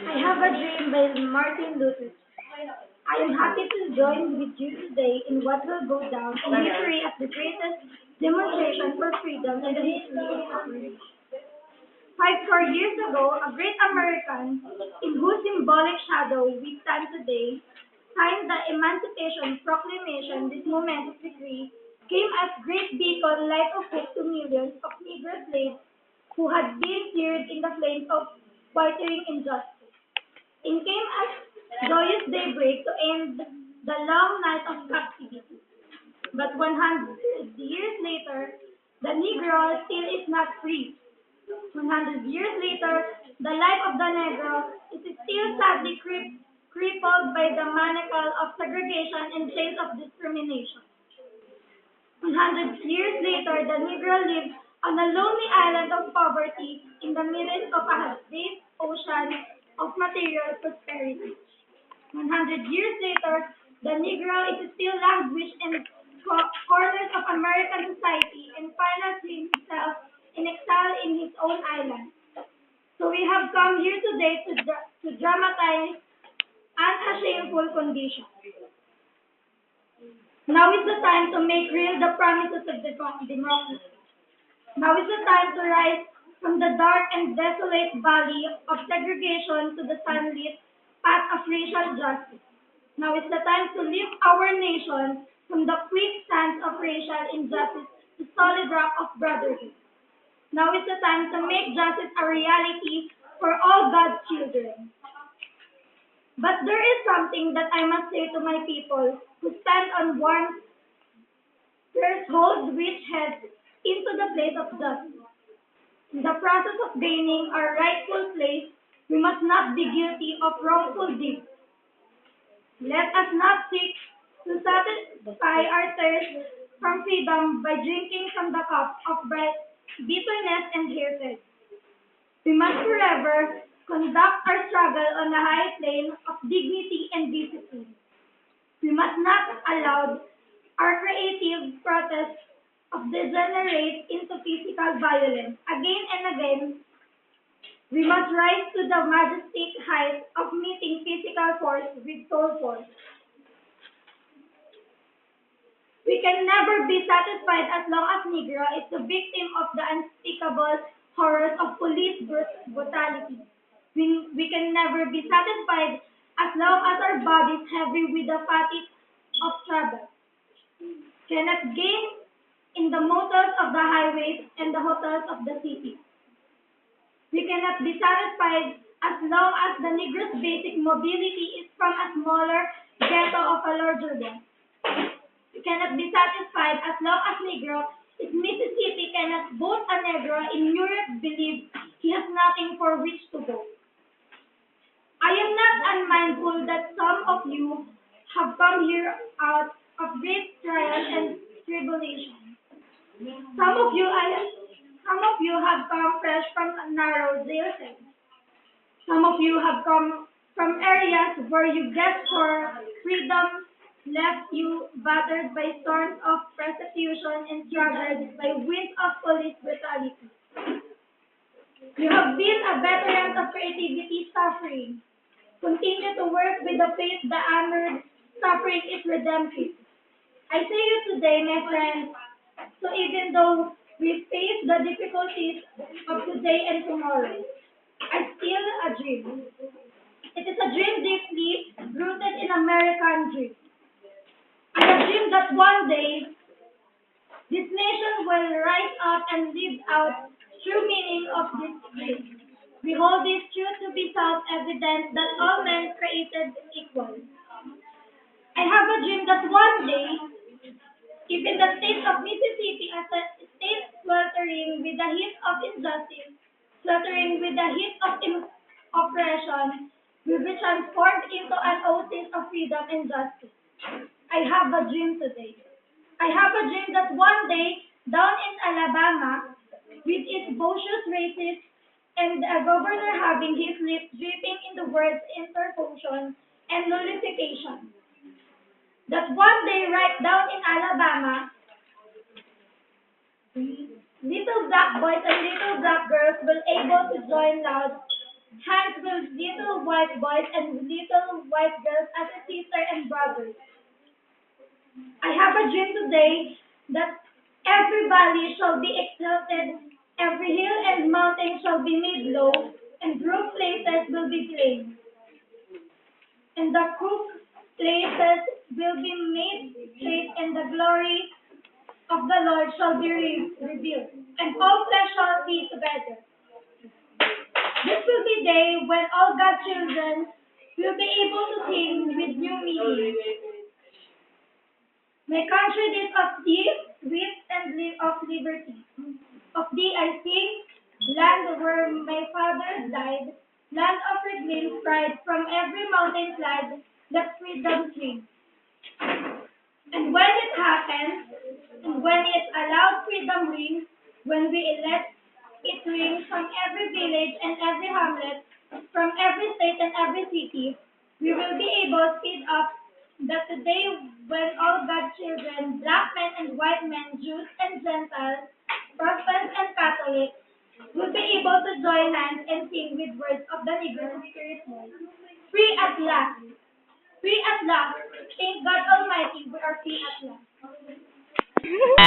I Have a Dream by Martin Luther. I am happy to join with you today in what will go down in history as the greatest demonstration for freedom in the history of our nation. 5 short years ago, a great American, in whose symbolic shadow we stand today, signed the Emancipation Proclamation. This momentous decree came as great beacon light of hope to millions of Negro slaves who had been seared in the flames of whitering injustice. It came as joyous daybreak to end the long night of captivity. But 100 years later, the Negro still is not free. 100 years later, the life of the Negro is still sadly crippled by the manacle of segregation and chains of discrimination. 100 years later, the Negro lives on a lonely island of poverty in the midst of a vast ocean of material prosperity. 100 years later, the Negro is still languished in corners of American society and finds himself in exile in his own island. So we have come here today to dramatize a shameful condition. Now is the time to make real the promises of democracy. Now is the time to rise from the dark and desolate valley of segregation to the sunlit path of racial justice. Now is the time to lift our nation from the quicksands of racial injustice to solid rock of brotherhood. Now is the time to make justice a reality for all God's children. But there is something that I must say to my people who stand on one threshold which heads into the place of justice. In the process of gaining our rightful place, we must not be guilty of wrongful deeds. Let us not seek to satisfy our thirst from freedom by drinking from the cup of bitterness and hatred. We must forever conduct our struggle on a high plane of dignity and discipline. We must not allow our creative protests of degenerate into physical violence. Again and again, we must rise to the majestic height of meeting physical force with soul force. We can never be satisfied as long as Negro is the victim of the unspeakable horrors of police brutality. We can never be satisfied as long as our bodies heavy with the fatigue of travel. Cannot gain in the motors of the highways and the hotels of the city. We cannot be satisfied as long as the Negro's basic mobility is from a smaller ghetto of a larger one. We cannot be satisfied as long as Negro is Mississippi cannot vote a Negro in Europe believes he has nothing for which to vote. I am not unmindful that some of you have come here out of great trial and tribulation. Some of you have come fresh from a narrow jail cell. Some of you have come from areas where you guessed for freedom left you battered by storms of persecution and struggled by winds of police brutality. You have been a veteran of creativity suffering. Continue to work with the faith that honored suffering is redemptive. I say you today, my friends, so even though we face the difficulties of today and tomorrow, I still a dream. It is a dream deeply rooted in American dream. I have dreamed that one day this nation will rise up and live out true meaning of this dream. We hold this truth to be self-evident that all men created equal. I have a dream that one day, even the state of Mississippi as a state sweltering with the heat of injustice, sweltering with the heat of oppression, will be transformed into an oasis of freedom and justice. I have a dream today. I have a dream that one day, down in Alabama, with its boisterous races and a governor having his lips dripping in the words intervention and nullification, that one day, right down in Alabama, little black boys and little black girls will able to join loud. Hands will little white boys and little white girls as a sister and brothers. I have a dream today that every valley shall be exalted, every hill and mountain shall be made low, and brook places will be plain, and the crooked places will be made straight, and the glory of the Lord shall be revealed, and all flesh shall see together. This will be day when all God's children will be able to sing with new meaning. My country is of thee, sweet and of liberty. Of thee I sing, land where my fathers died, land of reclaimed pride from every mountain slide, let freedom swing. And when it happens, and when it allows freedom ring, when we elect it rings from every village and every hamlet, from every state and every city, we will be able to speed up that the day when all God's children, black men and white men, Jews and Gentiles, Protestants and Catholics, will be able to join hands and sing with words of the Negro Spirit. Free at last! Free at last! Thank God Almighty, we are free at last.